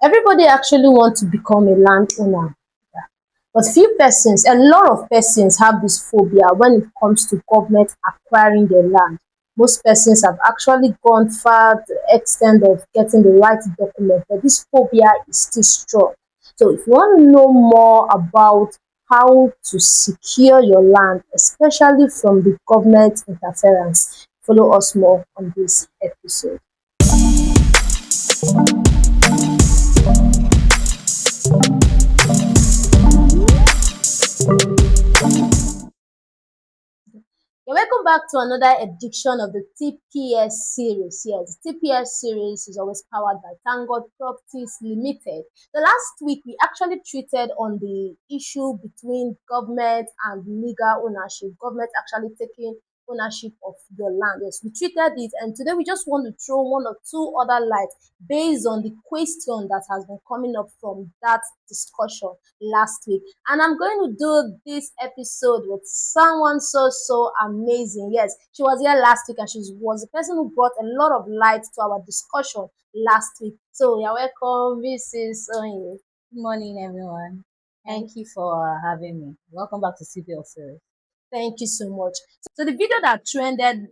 Everybody actually wants to become a landowner, but a lot of persons have this phobia when it comes to government acquiring their land. Most persons have actually gone far to the extent of getting the right document, but this phobia is still strong. So if you want to know more about how to secure your land, especially from the government interference, follow us more on this episode. Yeah, welcome back to another edition of the TPS series. Yes, the TPS series is always powered by Thank God Properties Limited. The last week we actually treated on the issue between government and legal ownership. Government actually taking ownership of your land. Yes, we treated it, and today we just want to throw one or two other lights based on the question that has been coming up from that discussion last week. And I'm going to do this episode with someone so amazing. Yes, she was here last week and she was the person who brought a lot of light to our discussion last week. So you're welcome. This is Oyin. Good morning, everyone. Thank you for having me. Welcome back to CPL Series. Thank you so much. So the video that trended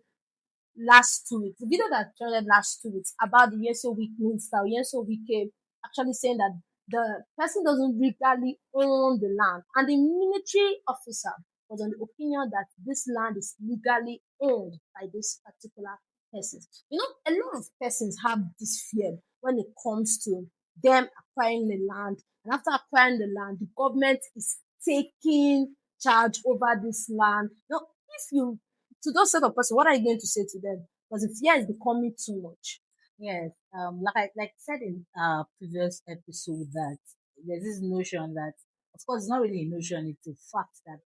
last 2 weeks about the Yeso Week minister, Yeso Wike, actually saying that the person doesn't legally own the land, and the military officer was on the opinion that this land is legally owned by this particular person. You know, a lot of persons have this fear when it comes to them acquiring the land, and after acquiring the land, the government is taking charge over this land. Now, if you to those set of person, what are you going to say to them? Because the fear is becoming too much. Yes, like I said in previous episode that there's this notion that, of course, it's not really a notion; it's a fact that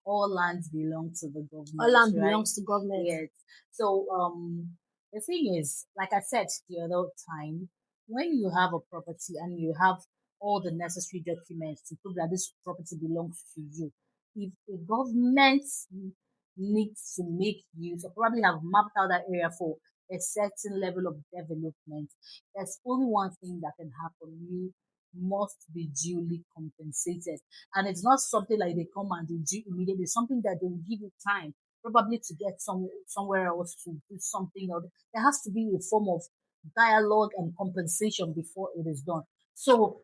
all lands belong to the All government, land right? belongs to government. Yes. So the thing is, like I said the other time, when you have a property and you have all the necessary documents to prove that this property belongs to you, if the government needs to make use or probably have mapped out that area for a certain level of development, there's only one thing that can happen. You must be duly compensated. And it's not something like they come and they do immediately. It's something that they'll give you time, probably to get somewhere else to do something. Or there has to be a form of dialogue and compensation before it is done. So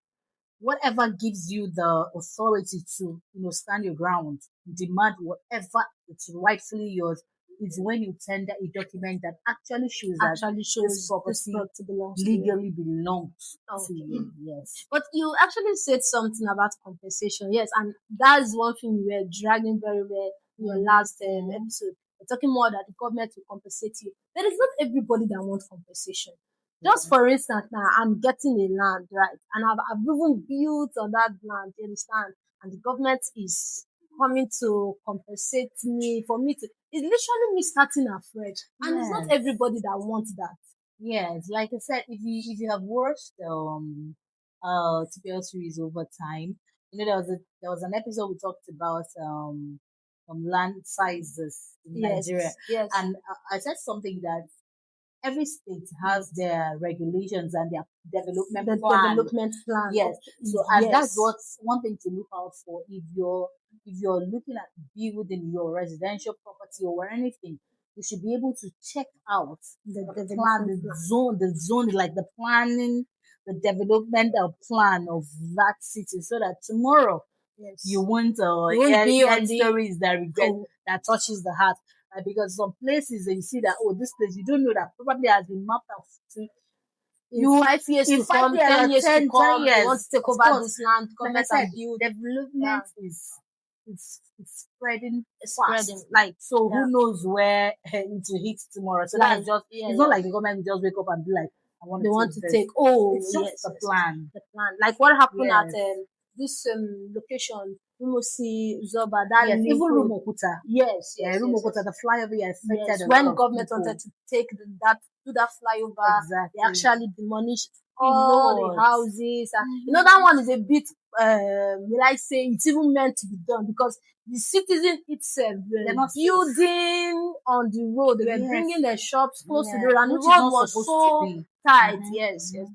whatever gives you the authority to stand your ground, demand whatever it's rightfully yours, is when you tender a document that actually shows that Actually this shows this property property belongs to you. legally belongs to Okay. you. Yes. But you actually said something about compensation. Yes, and that's one thing we were dragging very well in your last episode. We're talking more that the government will compensate you. There is not everybody that wants compensation. Just Yeah. for instance, now I'm getting a land, right? And I've even built on that land, you understand? And the government is coming to compensate me for me to it's literally me starting afresh. And it's not Yes. everybody that wants that. Yes, like I said, if you have watched TPL series over time, there was an episode we talked about land sizes in Nigeria, Yes. and I said something that every state has their regulations and their development The plan. development plan. Yes. Okay. So, and that's Yes. what's one thing to look out for if you're looking at building your residential property or anything. You should be able to check out The the plan, development plan. the zone, like the planning, the development plan of that city, so that tomorrow Yes. you won't You won't be hear on the stories that regret oh, that touches the heart. Because some places you see that, oh, this place, you don't know that probably has been mapped out to in you 5 years in to five come, years or 10 years to 10 come, they want years. to take Of over course, this land, like I government said, and build. Yeah, development is spreading it's spreading. fast. Like So yeah, who knows where it will hit tomorrow? So like that's just, yeah, it's not yeah. like the government will just wake up and be like, I want They to want take to this. take. Oh It's just yes, the yes, yes. plan. The plan. Like what happened at Yes. this location, Umusi Zoba, that Yes, link even road. Rumokuta. Yes, Yeah, yes, yes, Rumokuta, yes. the flyover affected Yes, a lot when of government people. wanted to take that do that flyover, they Exactly. actually demolished A all the lot. houses. And you know that one is a bit, will I say, it's even meant to be done because the citizen itself They're were not safe. building on the road. They were Yes. bringing their shops close to the Yes. road, and the Which is road not was supposed to so be. tight. Mm-hmm. Yes, yes. Mm-hmm.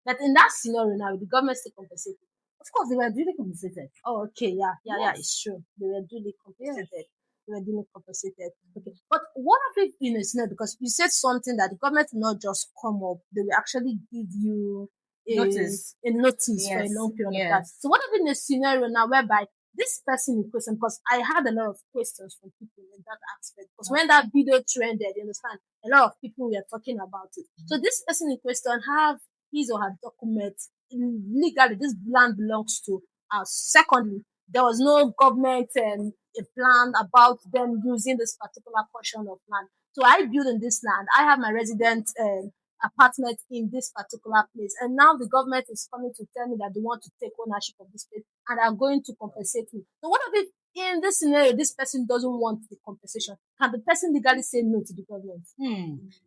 But in that scenario now, the government still compensated. Of course, they were duly compensated. Oh, okay, yeah, yeah, yeah, Yes, it's true. They were duly yes. compensated. They were duly compensated. Okay, but what if in a scenario, because you said something that the government will not just come up, they will actually give you Notice. a notice for a Yes, long period of time. yes. So what if in a scenario now whereby this person in question, because I had a lot of questions from people in that aspect, because when that video trended, you understand, a lot of people were talking about it. So this person in question have his or her documents legally. This land belongs to us. Secondly, there was no government a plan about them using this particular portion of land. So I build in this land. I have my resident apartment in this particular place, and now the government is coming to tell me that they want to take ownership of this place and are going to compensate me. So what if in this scenario this person doesn't want the compensation? Can the person legally say no to the government?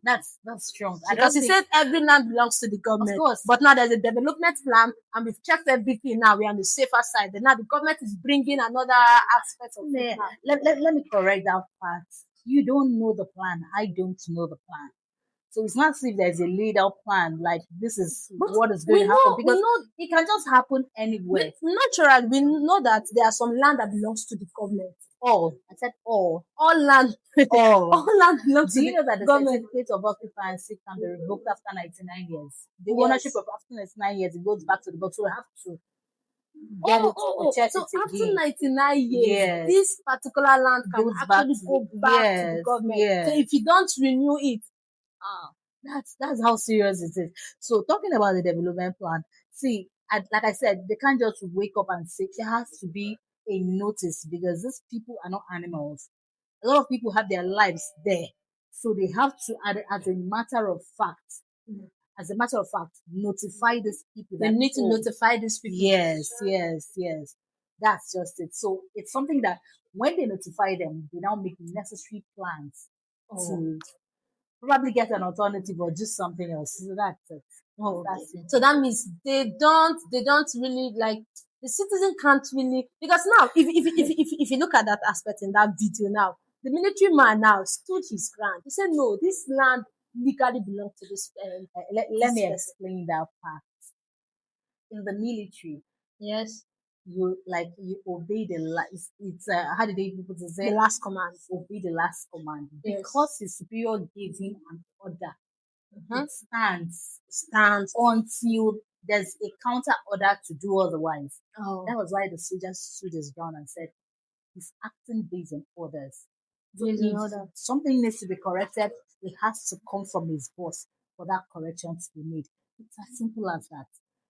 That's strong. I Because don't he think. said every land belongs to the Of government. course. But now there's a development plan, and we've checked everything. Now we're on the safer side. And now the government is bringing another aspect of it now. Let me correct that part. You don't know the plan. I don't know the plan. So it's not as if there's a laid out plan, like this is But what is going we to happen, know, we because know, it can just happen anywhere. naturally, we know that there are some land that belongs to the government. All. I said all. All land, All. all land belongs Do to you know that the the government. certificate of occupancy can be revoked after 99 years? The ownership Yes. of after 99 years, it goes back to the government. So we have to get Oh, it oh, or oh. check So it after again. 99 years, Yes. this particular land can Goes back actually to the, go back to the yes, government. So yes. if you don't renew it, Ah, that's how serious it is. So talking about the development plan, see, like I said, they can't just wake up and say there has to be a notice because these people are not animals. A lot of people have their lives there, so they have to, as a matter of fact, notify these people they that need to oh, notify these people. yes, yes, yes, that's just it. So it's something that when they notify them, they now make necessary plans Oh, to probably get an alternative or do something else. So that's it. oh, okay. That's So simple. that means they don't really like the citizen can't really because now if you look at that aspect in that video now, the military man now stood his ground. He said, no, this land legally belongs to Let this me person. explain that part. In the military, Yes, you obey the last. It's how did they people to the say last command. obey the last command Yes. because his superior gave him an order. Mhm. It stands Stands. until there's a counter order to do otherwise. Oh, That was why the soldier stood his ground and said he's acting based on orders. So based on if order. something needs to be corrected, it has to come from his boss for that correction to be made. It's as simple as that.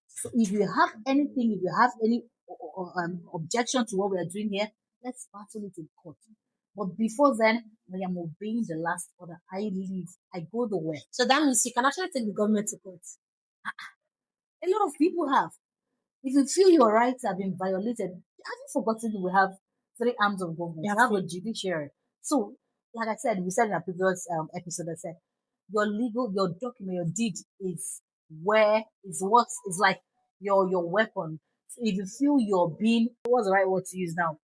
So if you have anything, if you have any objection to what we are doing here, let's battle it in court. But before then, I am obeying the last order. I leave. I go the way. So that means you can actually take the government to court. A lot of people have. If you feel your rights have been violated, have you forgotten we have three arms of government? Yeah, We have a judiciary. So, like I said, we said in a previous episode, I said your document, your deed is where is what is like your weapon. So if you feel you're being what's the right word to use now?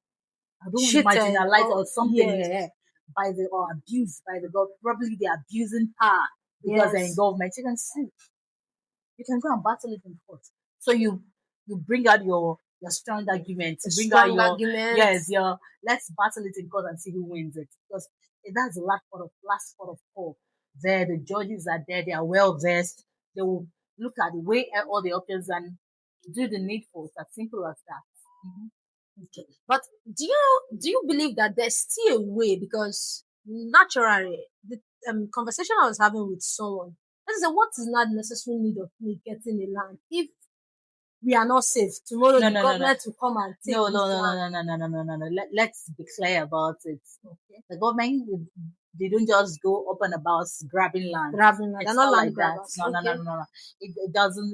I don't want to cheated. marginalize Oh, or something yes, here by the or abused by the government. Probably they're abusing power because they're in yes. government. You can go and battle it in court. So you bring out your strong arguments. A You bring out strong your argument. yes, your let's battle it in court and see who wins it. Because that's the last part of call. There, the judges are there, they are well versed. They will look at the way at all the options and do the needful. It's as simple as that. Mhm. Okay. But do you believe that there's still a way because naturally the conversation I was having with someone, I said, what is not necessary need of me getting a land if we are not safe? Tomorrow No, the no, no, no. government will come and take No, this no, no, land. no, no, no, no, no, no, no. Let's be clear about it. Okay. The government, they don't just go up and about grabbing land. Grabbing land. They're It's not not land like that. grabbers. No, no, no, Okay. no, no, no.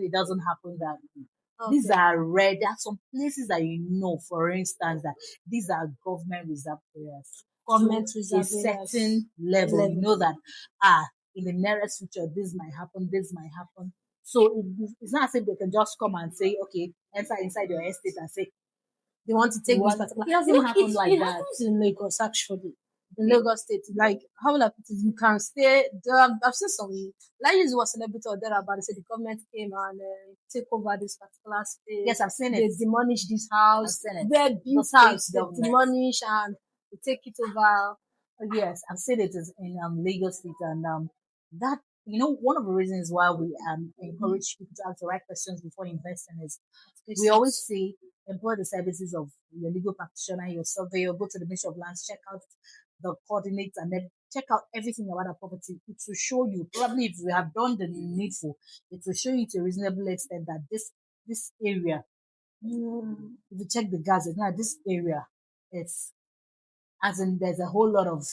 It doesn't happen that way. These Okay. are red. There are some places that you know, for instance, that these are government reserve areas. To Government a reserve areas certain level, you level. know that in the nearest future, this might happen, this might happen. So it's not as if they can just come and say, okay, enter inside your estate and say, They want to you take this want, particular. it doesn't You know, happen like it that. happens in Lagos actually. in Lagos State. Like, how will I put it? You can stay there. I've seen some, like, use was celebrity or there about. They said the government came and take over this particular Yes, space. I've seen They it. demolish this I've house, seen it. where The built state house, they government. demolish and they take it over. Yes, I've seen it in Lagos State, and that one of the reasons why we encourage people to ask the right questions before investing is we always say employ the services of your legal practitioner, your surveyor, go to the Ministry of Lands, check out the coordinates, and then check out everything about the property. It will show you probably if you have done the needful, it will show you to a reasonable extent that this area, if you check the gazette now, this area it's as in there's a whole lot of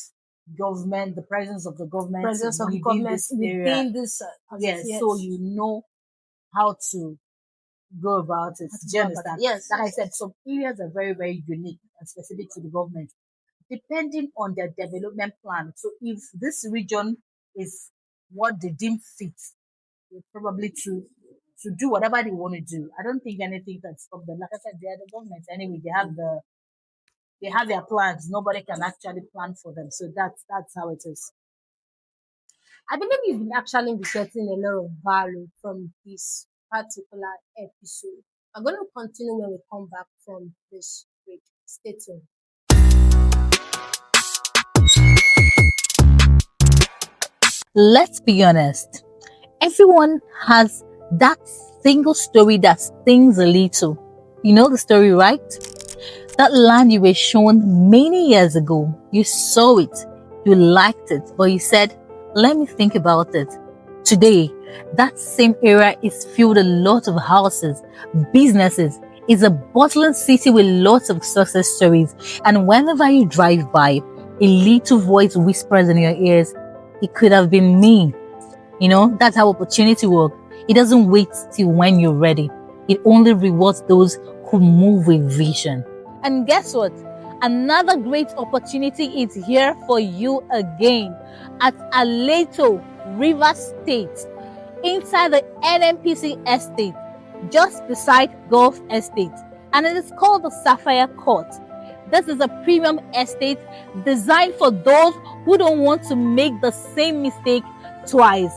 government, the presence of the government presence of within government this area. within this Yes, yes. so you know how to go about it. How to Do you go about it. understand? Yes, Like I yes, said, yes. some areas are very, very unique and specific to the government, depending on their development plan. So if this region is what they deem fit, probably to do whatever they want to do. I don't think anything can stop them. Like I said, they are the government anyway. They have their plans. Nobody can actually plan for them. So that's how it is. I believe you've been actually be getting a lot of value from this particular episode. I'm going to continue when we come back from this break. Stay tuned. Let's be honest. Everyone has that single story that stings a little. You know the story, right? That land you were shown many years ago, you saw it, you liked it, but you said, let me think about it. Today, that same area is filled with a lot of houses, businesses. It's a bustling city with lots of success stories. And whenever you drive by, a little voice whispers in your ears, it could have been me. That's how opportunity works. It doesn't wait till when you're ready. It only rewards those who move with vision. And guess what? Another great opportunity is here for you again at Aleto, River State, inside the NMPC estate, just beside Gulf Estate. And it is called the Sapphire Court. This is a premium estate designed for those who don't want to make the same mistake twice.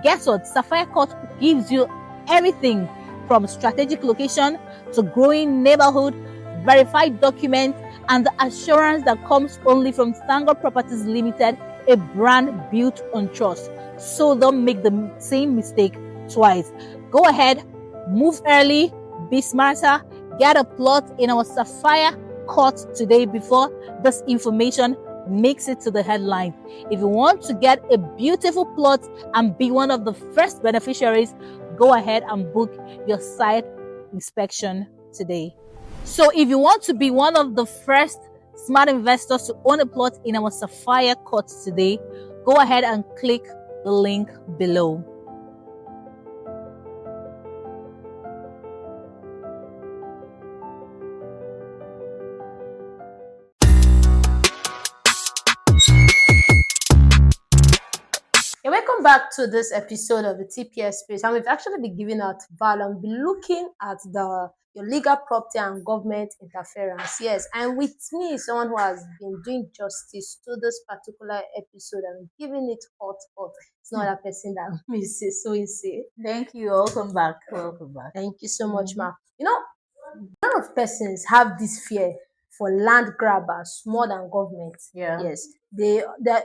Guess what? Sapphire Court gives you everything from strategic location to growing neighborhood, verified documents, and the assurance that comes only from Sangor Properties Limited, a brand built on trust. So don't make the same mistake twice. Go ahead, move early, be smarter, get a plot in our Sapphire Court today before this information makes it to the headline. If you want to get a beautiful plot and be one of the first beneficiaries, go ahead and book your site inspection today. So if you want to be one of the first smart investors to own a plot in our Sapphire Court today, go ahead and click the link below. Yeah, welcome back to this episode of the TPS Space, and we've actually been giving out value and be looking at the your legal property and government interference. Yes, and with me, someone who has been doing justice to this particular episode and giving it hot. It's not a person that misses so insane. Thank you. Welcome back. Welcome back. Thank you so much, ma. A lot of persons have this fear for land grabbers more than government. Yeah. Yes, they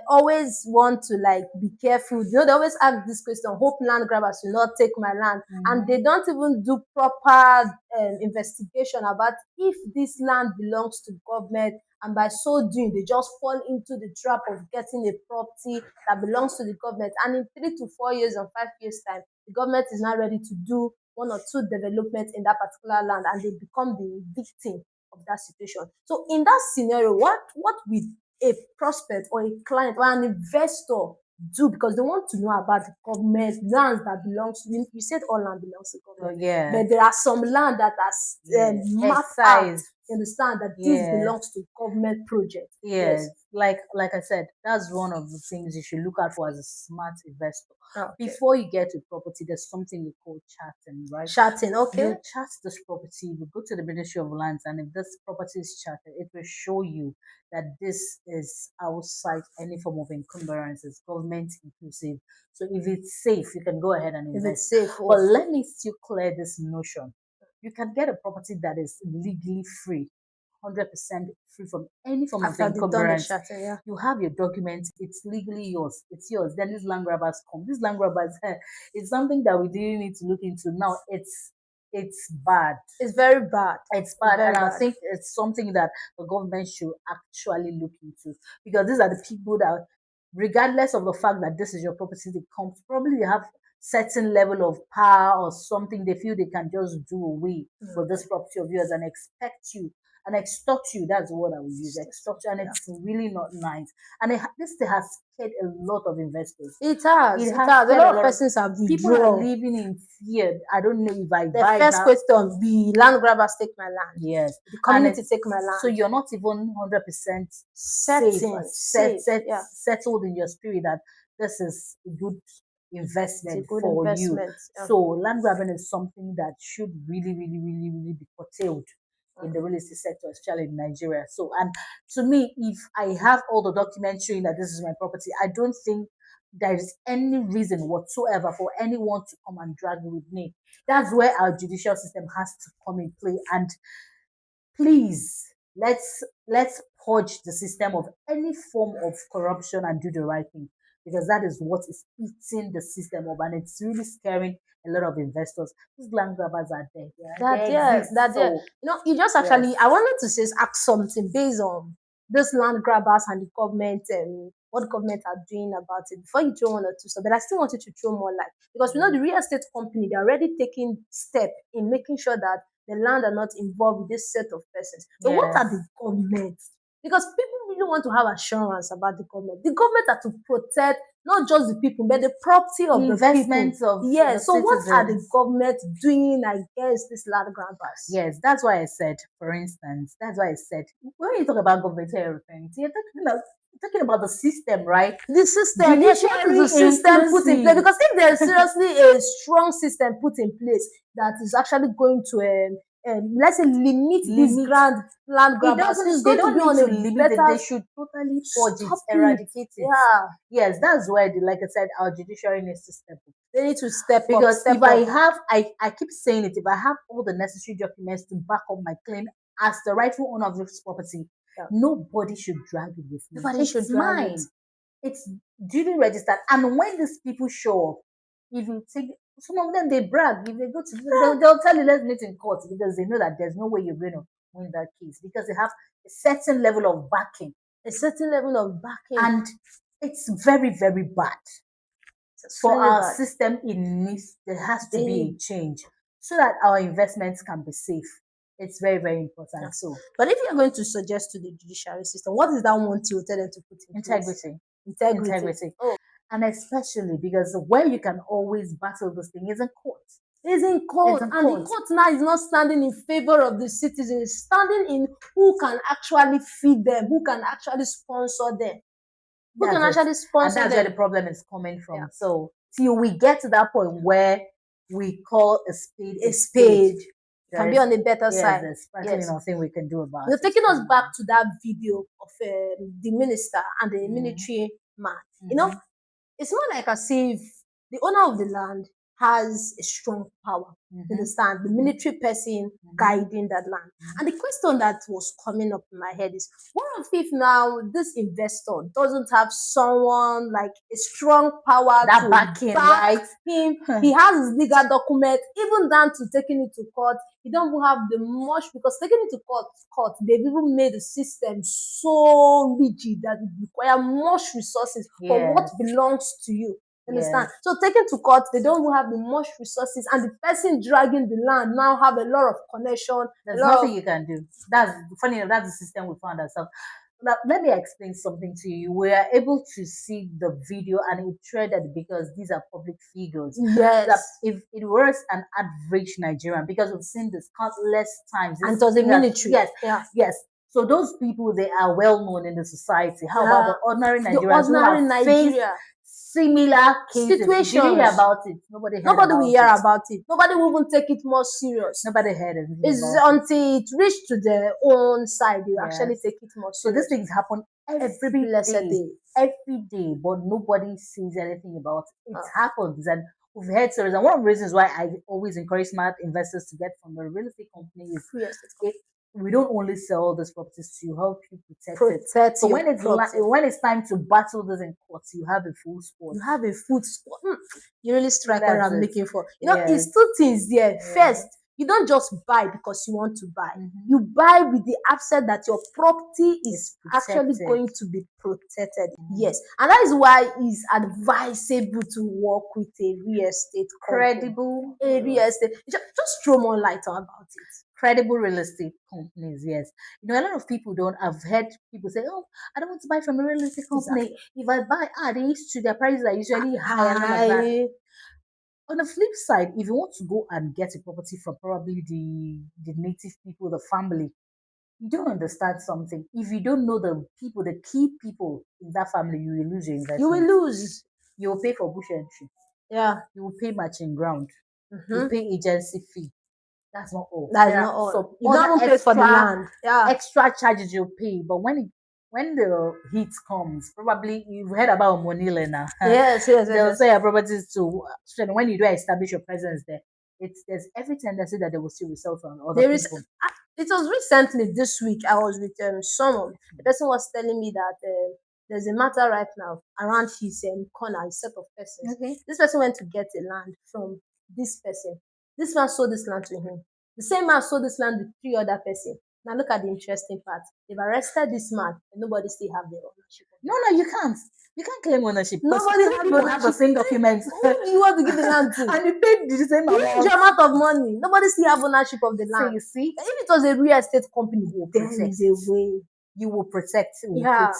always want to like be careful. They always ask this question: hope land grabbers will not take my land, and they don't even do proper investigation about if this land belongs to government. And by so doing, they just fall into the trap of getting a property that belongs to the government. And in 3 to 4 years or 5 years time, the government is not ready to do one or two developments in that particular land, and they become the victim of that situation. So in that scenario, what will a prospect or a client or an investor do, because they want to know about the government lands that belongs to you said all land belongs to government, Yeah. but there are some land that are Yes. mapped out. Excised. understand that this Yes. belongs to government project. Yes, Yes. like I said, that's one of the things you should look out for as a smart investor. Okay. Before you get to property, there's something we call charting, right? Chatting. Okay. You chart this property, you go to the Ministry of Lands, and if this property is charted, it will show you that this is outside any form of encumbrance, it's government inclusive. So if it's safe, you can go ahead and If invest. it's safe. But Oh, let me still clear this notion. You can get a property that is legally free 100% free from any form of after they've done the encumbrance. chatting, yeah. You have your documents, it's legally yours, it's yours. Then these land grabbers come. These land grabbers, it's something that we didn't need to look into. Now it's bad. It's very bad. It's It's bad, very and I bad. think it's something that the government should actually look into because these are the people that, regardless of the fact that this is your property, they come probably they have certain level of power or something they feel they can just do away with this Okay. property of yours and expect you and extort you. That's what I would use, extort you, and Yeah. it's really not nice. And this thing has scared a lot of investors. It has. It It has has. A scared a lot of lot of persons have people are withdrawn. living in fear. I don't know if I The buy first now. question be land grabbers take my land. Yes, The and community take my so land. you're not even 100% safe, Certain, safe. Yeah. settled in your spirit that this is a good It's a investment good for you. investment. Yeah. So land grabbing is something that should really, really, really, really be curtailed in the real estate sector, especially in Nigeria. So, and to me, if I have all the documents showing that this is my property, I don't think there is any reason whatsoever for anyone to come and drag with me. That's where our judicial system has to come in play. And please, let's purge the system of any form of corruption and do the right thing because that is what is eating the system up and it's really scaring a lot of investors. These land grabbers are there. That They yeah, exist. that yeah. So You just yes, actually I wanted to say ask something based on this land grabbers and the government and what government are doing about it before you throw one or two stuff. But I still wanted to throw more light because we know mm, the real estate company they're already taking step in making sure that the land are not involved with this set of persons. But what yes. are the governments? Because people really want to have assurance about the government. The government are to protect not just the people, but the property of the people. Investments of the Yes. So what are the citizens. government doing against these land grabbers? Yes, that's why I said, for instance, that's why I said, when you talk about government you're referring to, you're talking about the system, right? The system, yes, what is Judiciary the system put in place? inclusive. Because if there's seriously a strong system put in place that is actually going to let's say limit these Limit. grand land It grabbers, doesn't. it's They going to don't be need on to a limit it. better They should totally purge it, stop it. eradicate it. Yeah, Yes, that's why, like I said, our judiciary needs to step up. they need to step up, Because step if I up. have, I keep saying it, if I have all the necessary documents to back up my claim as the rightful owner of this property, Yeah. nobody should drag it with me. Nobody should It's drag it. mine. It's duly registered. And when these people show up, if you take some of them, they brag. If they go to, they'll tell you, let's meet in court because they know that there's no way you're going to win that case because they have a certain level of backing. A certain level of backing. And it's very, very bad. It's For really our bad. system, there has to be a change so that our investments can be safe. It's very, very important. Yeah. So, But if you're going to suggest to the judiciary system, what is that one thing you tell them to put in place? integrity, Integrity. Oh, and especially because where you can always battle this thing is in court. is in It's court, in and the court. court now is not standing in favor of the citizens, it's standing in who can actually feed them, who can actually sponsor them, who can That's it. actually And sponsor that's where the them. problem is coming from. Yeah. So till we get to that point where we call a spade A spade can be on the better yes, side. there's practically Yes. nothing we can do about You're it. taking us back to that video of the minister and the Mhm. military man. Mhm. It's not like as if the owner of the land has a strong power. You understand? The military person guiding that land. And the question that was coming up in my head is, what if now this investor doesn't have someone like a strong power That to backing, back right? him? He has his legal document, even down to taking it to court. He don't even have the much because taking it to court, they've even made the system so rigid that it requires much resources for what Yes. belongs to you. Understand? Yes. So taken to court, they don't even have the much resources, and the person dragging the land now have a lot of connection. There's nothing you can do. That's funny enough, that's the system we found ourselves. Now, let me explain something to you. We are able to see the video and it threaded because these are public figures. That Yes. if it was an average Nigerian, because we've seen this countless times, And this it was a thing has, military. yes, Yeah. yes. So those people, they are well known in the society. How about Yeah. the ordinary The Nigerians who have ordinary faced Nigeria similar cases? Did you hear situations. about it? Nobody heard Nobody will about hear it. about it. Nobody will even take it more serious. Nobody heard anything It's about it. until it reached to their own side you actually Yes. take it more So these serious. things happen Every every blessed day, day. every day, but nobody says anything about it. It Uh, happens, and we've heard stories. And one of the reasons why I always encourage smart investors to get from the real estate company is Free estate it, company. we don't only sell these properties to help you protect it. Protect So your property. when it's time to battle this in court, you have a full sport. You have a food spot. You really strike what That's I'm it. looking for. Yes. It's two things there. Yeah. First, you don't just buy because you want to buy. Mhm. You buy with the upset that your property is It's actually protected. going to be protected. Mhm. Yes. And that is why it's advisable to work with a real estate company. Credible, A real estate. Just throw more light on about it. credible real estate companies. Yes, a lot of people don't. I've heard people say, "Oh, I don't want to buy from a real estate company. Exactly. If I buy, they used to their prices are usually high and all of that." I On the flip side, if you want to go and get a property from probably the native people, the family, you don't understand something. If you don't know the people, the key people in that family, you will lose your you will investment. lose. You will pay for bush entry. Yeah. You will pay matching ground. You Mm-hmm. pay agency fee. That's not all. That is There are not all. some You other don't even pay for the land. Yeah. extra charges you pay. But when the heat comes, probably you've heard about money now. Yes, yes, yes, They'll yes. sell your properties to so when you do establish your presence there, there's every tendency that they will still resell to other There is. people. It was recently this week. I was with someone. The person was telling me that there's a matter right now around his corner, a set of persons. Okay. This person went to get a land from this person. This man sold this land to him. The same man sold this land with three other persons. Now look at the interesting part. They've arrested this man, and nobody still have the ownership of No, it. no, you can't. You can't claim ownership because Nobody three have people have the ownership. same documents. Who do you want to give the land to? And you paid the same Huge amount. amount of money. Nobody still have ownership of the So land. you see, If it was a real estate company, you will there protect is a way. you will protect, Yeah,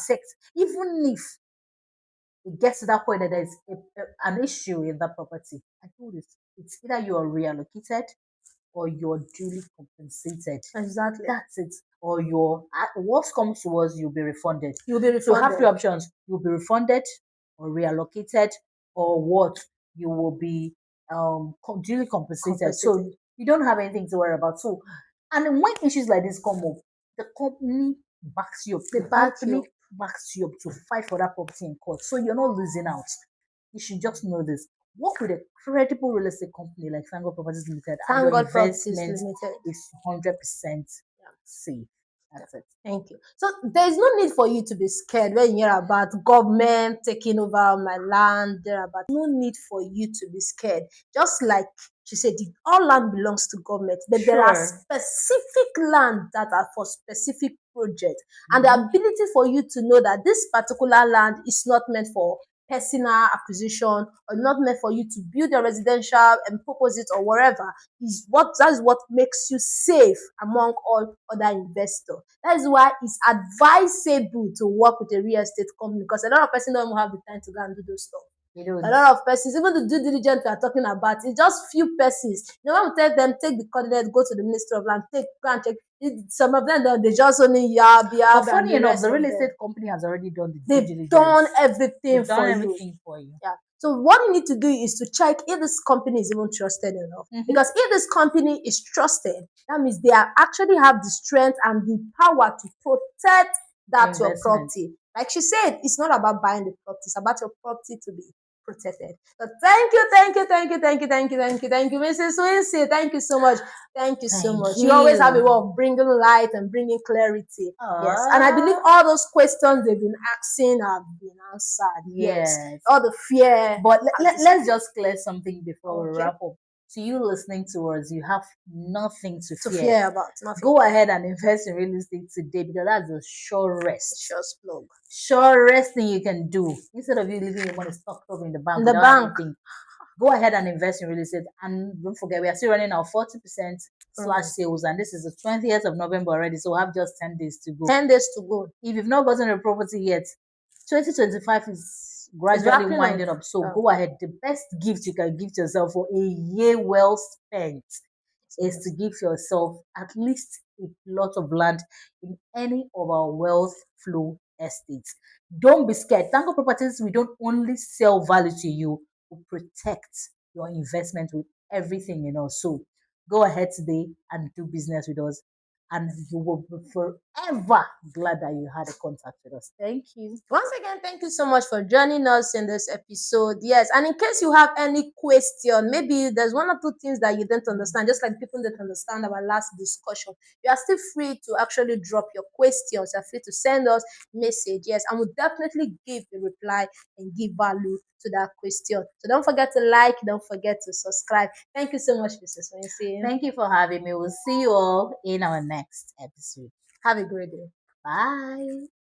even if it gets to that point that there's an issue in that property. I told this, it's either you are reallocated or you're duly compensated. exactly. That's it. Or your worst comes to us, you'll be refunded. You'll be So you have three refunded. options: you'll be refunded, or reallocated, or what? You will be duly compensated. So Compensated. you don't have anything to worry about. So, and when issues like this come up, the company backs you up. They The back you. company backs you up to fight for that property in court. So you're not losing out. You should just know this. Work with a credible real estate company like Fango Properties Limited, and Thank your God Properties investment Limited. is 100% Yeah. safe. That's it. Thank you. So there's no need for you to be scared when you hear about government taking over my land. There about no need for you to be scared. Just like she said, all land belongs to government, but there are Sure. specific land that are for specific projects, and the Mhm. ability for you to know that this particular land is not meant for personal acquisition or not meant for you to build a residential and purpose it or whatever is what makes you safe among all other investors. That is why it's advisable to work with a real estate company because a lot of persons don't even have the time to go and do those stuff. You A don't. lot of persons, even the due diligence we are talking about, it's just few persons. When we tell them, take the coordinates, go to the Ministry of Land, go and check. Some of them, they just only But and funny the enough, rest the of real them. estate company has already done the due They've diligence. done everything They've done for you. everything for you. Yeah. So what you need to do is to check if this company is even trusted enough. Mhm. Because if this company is trusted, that means they are actually have the strength and the power to protect that your Investment. property. Like she said, it's not about buying the property, it's about your property to be protected. So thank you, thank you, thank you, thank you, thank you, thank you, thank you, Mrs. Wincy. Thank you so much. Thank you so Thank much. You always have a way you. of bringing light and bringing clarity. Yes. And I believe Ah, all those questions they've been asking have been answered. Yes. yes. All the fear. But has let's disappeared. just clear something before we Okay. wrap up. To you listening to us, you have nothing to To fear. fear about nothing. Go ahead and invest in real estate today because that's a sure rest. Just plug. Surest thing you can do instead of you leaving your money stocked up in the bank In the without bank. anything. go ahead and invest in real estate. And don't forget, we are still running our 40% slash Mm. sales, and this is the 20th of November already, so we have just 10 days to go. 10 days to go. If you've not gotten a property yet, 2025 is It's gradually wrapping up. winding up. So Oh, go ahead. The best gift you can give to yourself for a year well spent is to yes. give yourself at least a plot of land in any of our wealth flow estates. Don't be scared. Tango Properties, we don't only sell value to you, we protect your investment with everything in us. So go ahead today and do business with us, and you will be forever glad that you had a contact with us. Thank you. Once again, thank you so much for joining us in this episode. Yes, and in case you have any question, maybe there's one or two things that you didn't understand, just like people didn't understand our last discussion, you are still free to actually drop your questions. You're free to send us message. Yes, and we'll definitely give a reply and give value to that question. So don't forget to like, don't forget to subscribe. Thank you so much, Mrs. Wensi. Thank you for having me. We'll see you all in our next episode. Have a great day. Bye.